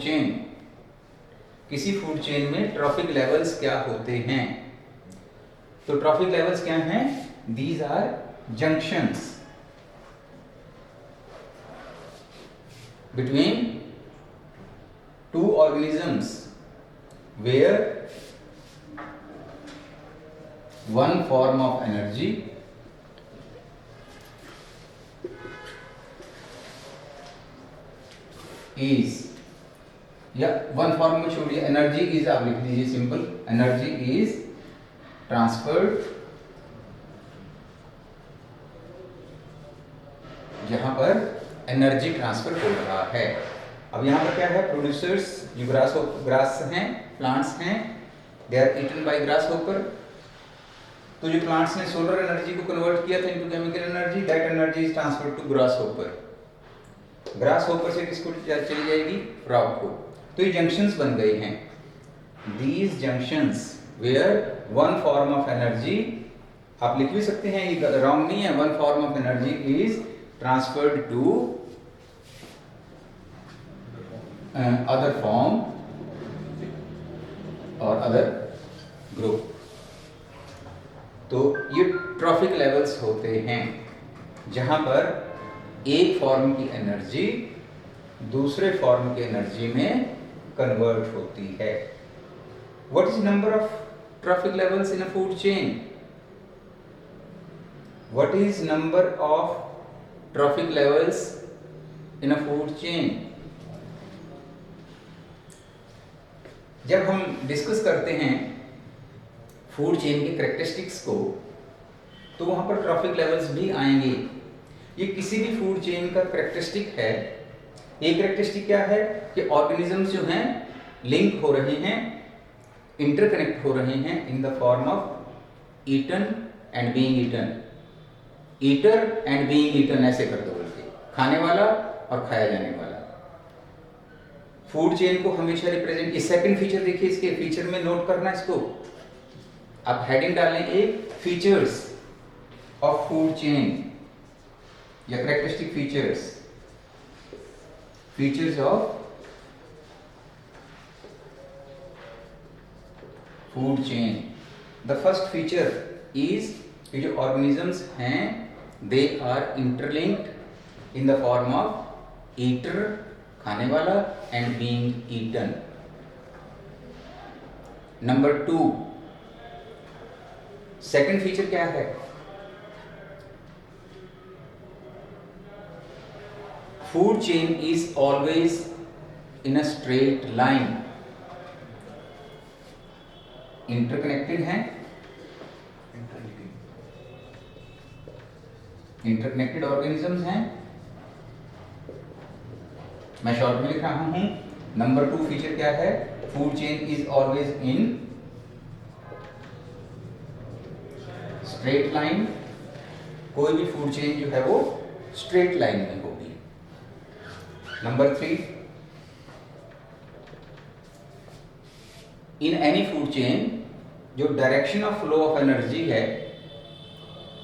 Chain, किसी food chain में trophic levels क्या होते हैं? तो ट्रॉफिक लेवल्स क्या हैं? These are junctions between two organisms where one form of energy is, या वन फॉर्म में छोड़िए, एनर्जी इज आप लिख दीजिए सिंपल, एनर्जी इज ट्रांसफर्ड जहां पर एनर्जी ट्रांसफर हो रहा है। अब यहाँ पर क्या है? प्रोड्यूसर्स जो ग्रास हैं, प्लांट्स हैं, they are eaten by grasshopper. तो जो प्लांट्स ने सोलर एनर्जी को कन्वर्ट किया था into chemical energy, that energy is transferred to grasshopper. Grasshopper से किसको चली जाएगी? फ्रॉग को। तो ये जंक्शंस बन गए हैं। These junctions where one form of energy, आप लिख भी सकते हैं, ये रॉन्ग नहीं है, one form of energy is transferred to other form or other group। तो ये ट्रॉफिक लेवल्स होते हैं जहां पर एक फॉर्म की एनर्जी दूसरे फॉर्म की एनर्जी में कन्वर्ट होती है। What is number of trophic levels in a food chain? What is number of trophic levels in a food chain? जब हम डिस्कस करते हैं फूड चेन के कैरेक्टरिस्टिक्स को, तो वहां पर ट्रॉफिक लेवल्स भी आएंगे। ये किसी भी फूड चेन का कैरेक्टरिस्टिक है। एक कैरेक्टरिस्टिक क्या है कि ऑर्गेनिजम्स जो हैं लिंक हो रहे हैं, इंटरकनेक्ट हो रहे हैं in the form of eaten and being eaten, eater and being eaten, ऐसे कर दो बोलते, खाने वाला और खाया जाने वाला। फूड चेन को हमेशा रिप्रेजेंट, ये सेकंड फीचर देखिए, इसके फीचर में नोट करना इसको, आप हेडिंग डालें एक फीचर्स ऑफ फूड चेन या characteristic features, features of food chain. The first feature is कि जो ऑर्गेनिजम्स हैं they are interlinked in the form of eater, खाने वाला, and being eaten. Number 2, second feature क्या है? Food chain is always in a straight line, interconnected है, interconnected organisms हैं। मैं शॉर्ट में लिख रहा हूं। नंबर 2 फीचर क्या है? Food chain is always in straight line, कोई भी फूड चेन जो है वो स्ट्रेट लाइन में होगी। Number 3, in any food chain जो direction of flow of energy है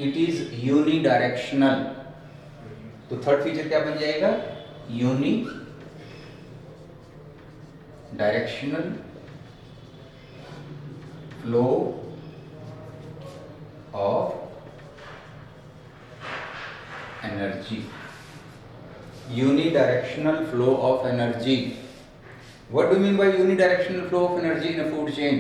इट इज यूनिडायरेक्शनल। तो थर्ड फीचर क्या बन जाएगा? Unidirectional flow of energy, unidirectional flow of energy. What do mean by unidirectional flow of energy in a food chain?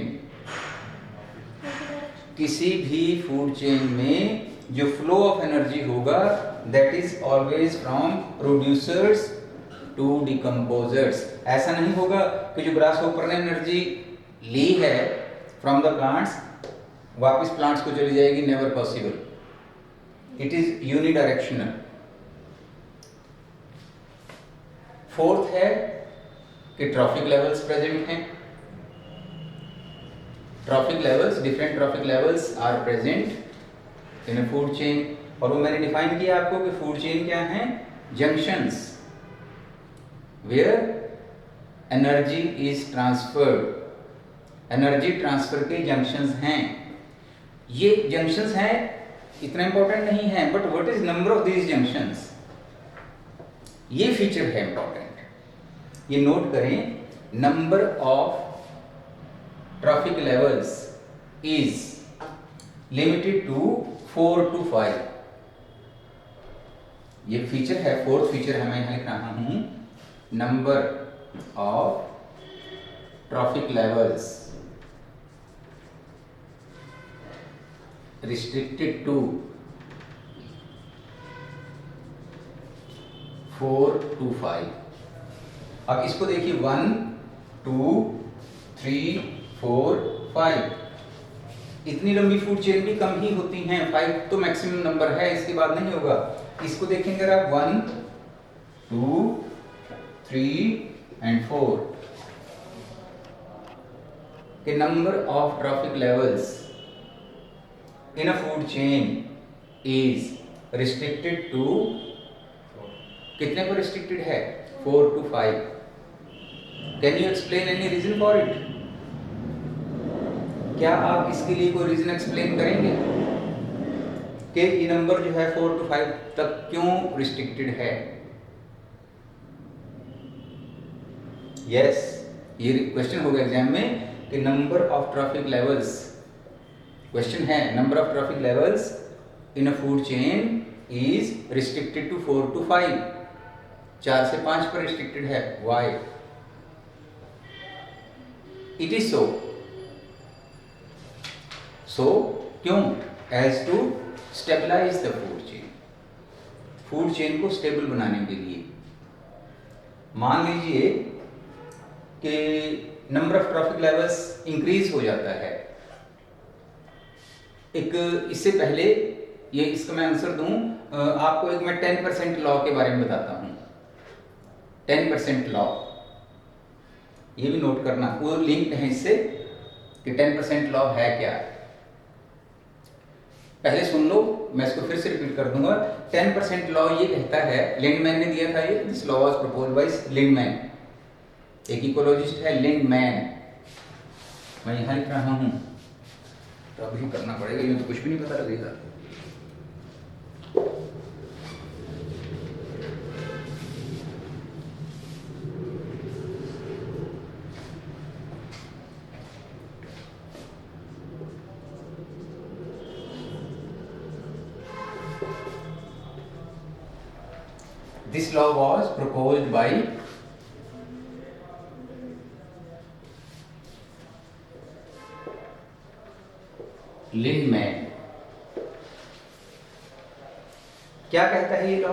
किसी भी food chain में जो flow of energy होगा that is always from producers to decomposers. ऐसा नहीं होगा कि जो ग्रास होपर ने एनर्जी ली है फ्रॉम द प्लांट्स वापस प्लांट्स को चली जाएगी, never possible. It is unidirectional. Fourth है कि ट्रॉफिक लेवल्स प्रेजेंट हैं। Trophic levels, different trophic levels are present in a food chain. और वो मैंने डिफाइन किया आपको कि फूड चेन क्या है? Junctions where energy is transferred, energy transfer के जंक्शंस हैं। ये जंक्शंस हैं, इतना इंपॉर्टेंट नहीं है, but what is number of these junctions, ये फीचर है इंपॉर्टेंट। ये नोट करें number of traffic levels is limited to 4 to 5. ये फीचर है, फोर्थ फीचर है, मैं यहाँ लिख रहा हूँ, number of trophic levels restricted to 4 to 5. अब इसको देखिए 1 2 3 4 5, इतनी लंबी फूड चेन भी कम ही होती हैं, 5 तो मैक्सिमम नंबर है, इसके बाद नहीं होगा। इसको देखेंगे अगर आप 1 2 3 and 4 के number of trophic levels in a food chain is restricted to, कितने पर रिस्ट्रिक्टेड है? 4 to 5. Can you explain any reason for it? क्या आप इसके लिए कोई रीजन एक्सप्लेन करेंगे कि ये नंबर जो है 4 to 5 तक क्यों रिस्ट्रिक्टेड है? यस, ये क्वेश्चन होगा एग्जाम में कि number of trophic levels, question है number of trophic levels in a food chain is restricted to 4 to 5, 4 से 5 पर रिस्ट्रिक्टेड है। व्हाई? इट इज सो क्यों? As to stabilise the food chain, food chain को stable बनाने के लिए। मान लीजिए कि number of trophic levels increase हो जाता है, एक इससे पहले ये इसका मैं आंसर दूं, आपको एक मैं 10% लॉ के बारे में बताता हूं। 10% लॉ, ये भी नोट करना, वो लिंक्ड है इससे कि 10% लॉ है क्या। पहले सुन लो, मैं इसको फिर से रिपीट कर दूंगा। 10% लॉ ये कहता है, लिंडमैन ने दिया था ये, this law was proposed by Lindeman, एक इकोलॉजिस्ट है लिंडमैन, मैं यहाँ लिख रहा हूँ, तो अभी करना पड़ेगा, ये तो कुछ भी नहीं पता लगेगा। This law was proposed by Lindeman. क्या कहता है ये लॉ?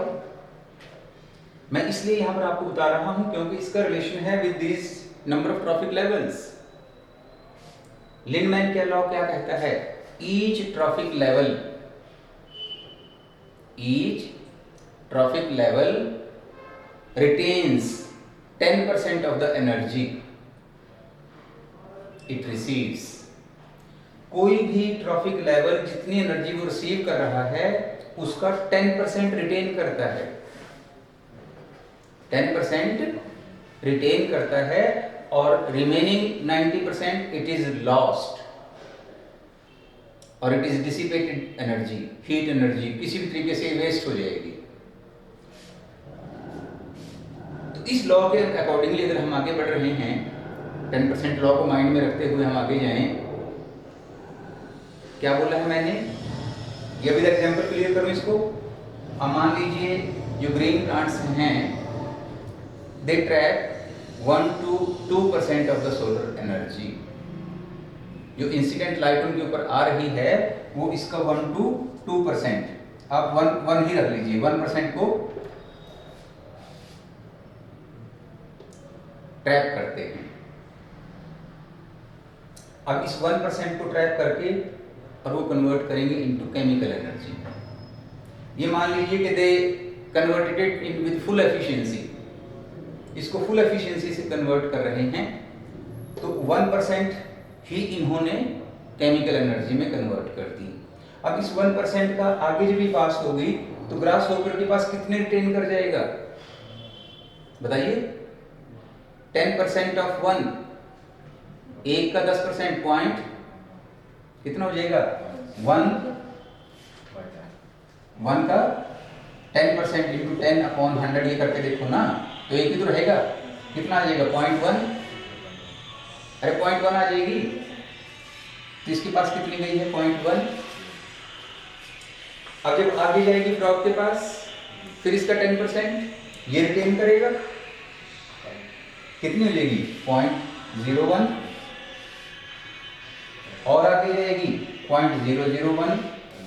मैं इसलिए यहां पर आपको बता रहा हूं क्योंकि इसका रिलेशन है with this number of trophic levels. Lindeman क्या लॉ क्या कहता है? Each traffic level retains 10% of the energy it receives। कोई भी ट्रैफिक लेवल जितनी एनर्जी वो रिसीव कर रहा है उसका 10% रिटेन करता है, 10% रिटेन करता है, और रिमेनिंग 90% इट इज लॉस्ट, और it is dissipated energy, heat energy किसी भी तरीके से वेस्ट हो जाएगी। तो इस लॉ के अकॉर्डिंगली अगर हम आगे बढ़ रहे हैं, 10% लॉ को माइंड में रखते हुए हम आगे जाएं, क्या बोला है मैंने? ये अभी एग्जांपल क्लियर करूं इसको। अब मान लीजिए जो ग्रीन प्लांट्स हैं, they trap 1 to 2% of the solar energy. जो इंसिडेंट लाइट उनके ऊपर आ रही है वो इसका 1 to 2%, आप 1 ही रख लीजिए, 1% को ट्रैप करते हैं। अब इस 1% को ट्रैप करके और वो कन्वर्ट करेंगे इनटू केमिकल एनर्जी। ये मान लीजिए कि they converted it in with full efficiency, इसको फुल एफिशिएंसी से कन्वर्ट कर रहे हैं, तो 1% ही इन्होंने केमिकल एनर्जी में कन्वर्ट कर दी। अब इस 1% का आगे जब भी पास होगी तो ग्रास होकर के पास कितने रिटेन कर जाएगा बताइए? 10% ऑफ 1, एक का 10% पॉइंट कितना हो जाएगा? 1 का 10% इंटू 10 अपॉन 100, ये करके देखो ना, तो एक ही तो रहेगा, कितना आ जाएगा? 0.1 अरे 0.1 आ जाएगी, तो इसके पास कितनी गई है 0.1। अब जब आगे जाएगी फ्रॉग के पास, फिर इसका 10% ये रिटेन करेगा, कितनी हो जाएगी 0.01, और आगे जाएगी 0.001,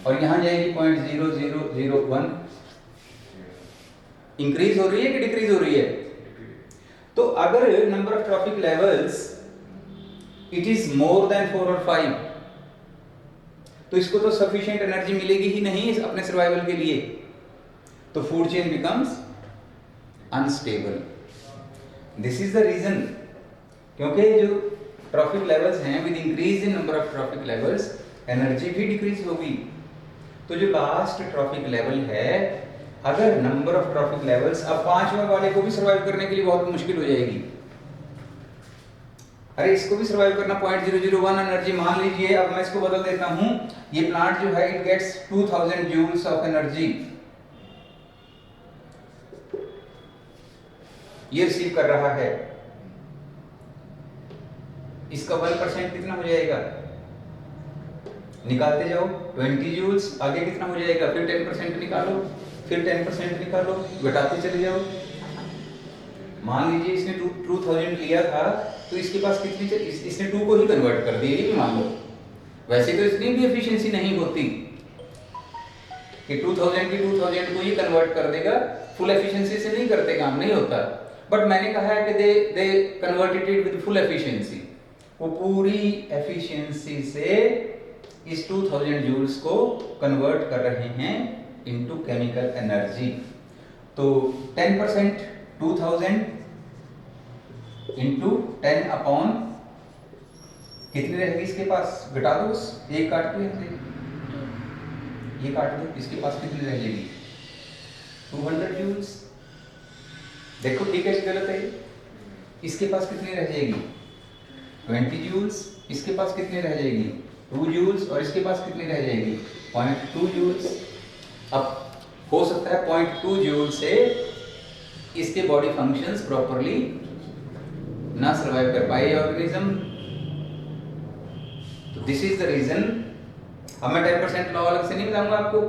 और यहां जाएगी 0.0001। इंक्रीज हो रही है कि डिक्रीज हो रही है? तो अगर number of trophic levels it is more than 4 और 5, तो इसको तो सफिशिएंट एनर्जी मिलेगी ही नहीं अपने सर्वाइवल के लिए, तो food chain becomes unstable. This is the reason, क्योंकि जो ट्रॉफिक लेवल्स हैं, with increase in number of trophic levels energy भी डिक्रीज होगी। तो जो लास्ट ट्रॉफिक लेवल है, अगर नंबर ऑफ ट्रॉफिक लेवल्स, अब 5वें वाले को भी सर्वाइव करने के लिए बहुत मुश्किल हो जाएगी। अरे इसको भी सर्वाइव करना 0.001 एनर्जी मान लीजिए। अब मैं इसको बदल देता हूं, ये प्लांट जो है it gets 2000 joules of energy, ये रिसीव कर रहा है। इसका 1% कितना हो जाएगा, निकालते जाओ 20 जूल्स, आगे कितना हो जाएगा, फिर 10% निकालो, फिर 10% निकालो, घटाते चले जाओ। मान लीजिए इसने 2000 लिया था, तो इसके पास कितनी इसने 2 को ही कन्वर्ट कर दिया, ये भी मान लो। वैसे तो इतनी भी एफिशिएंसी नहीं होती कि 2000 की 2000 को ही कन्वर्ट कर देगा, फुल एफिशिएंसी से नहीं करते काम, नहीं होता। बट मैंने कहा है कि they converted it with full efficiency, वो पूरी एफिशिएंसी से इस 2000 जूल्स को कन्वर्ट कर रहे हैं इनटू केमिकल एनर्जी। तो 10% 2000 इंटू 10 अपॉन कितनी रहेगी इसके पास, घटा दो, एक काट दो, ये काट दो, इसके पास कितनी रह जाएगी 200 जूल्स। देखो ठीक है कि गलत है? इसके पास कितनी रह जाएगी 20 जूल्स, इसके पास कितनी रह जाएगी 2 जूल्स, और इसके पास कितनी रह जाएगी 0.2 जूल्स। अब हो सकता है 0.2 जूल से इसके बॉडी फंक्शंस प्रॉपरली ना सर्वाइव कर पाए ऑर्गेनिज्म। तो दिस इज द रीजन। अब मैं 10% लॉ अलग से नहीं बताऊंगा आपको,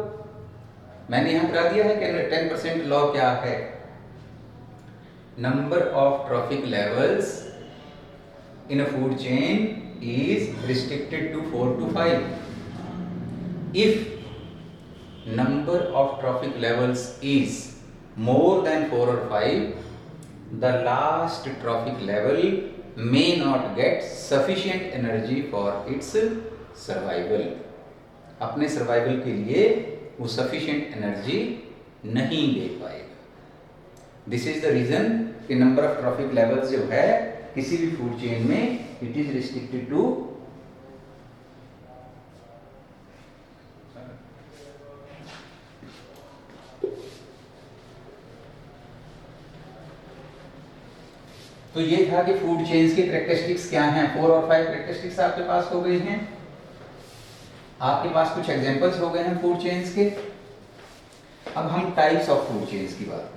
मैंने यहां बता दिया है कि 10% लॉ क्या है। Number of trophic levels in a food chain is restricted to 4 to 5. If number of trophic levels is more than 4 or 5, the last trophic level may not get sufficient energy for its survival. अपने survival के लिए वो sufficient energy नहीं ले पाएगा। This is the reason कि number of trophic levels जो है किसी भी फूड चेन में इट इज रिस्ट्रिक्टेड टू तो ये था कि फूड चेन्स के कैरेक्टरिस्टिक्स क्या हैं। 4 और 5 कैरेक्टरिस्टिक्स आपके पास हो गए हैं, आपके पास कुछ एग्जांपल्स हो गए हैं फूड चेन्स के। अब हम टाइप्स ऑफ फूड चेन्स की बात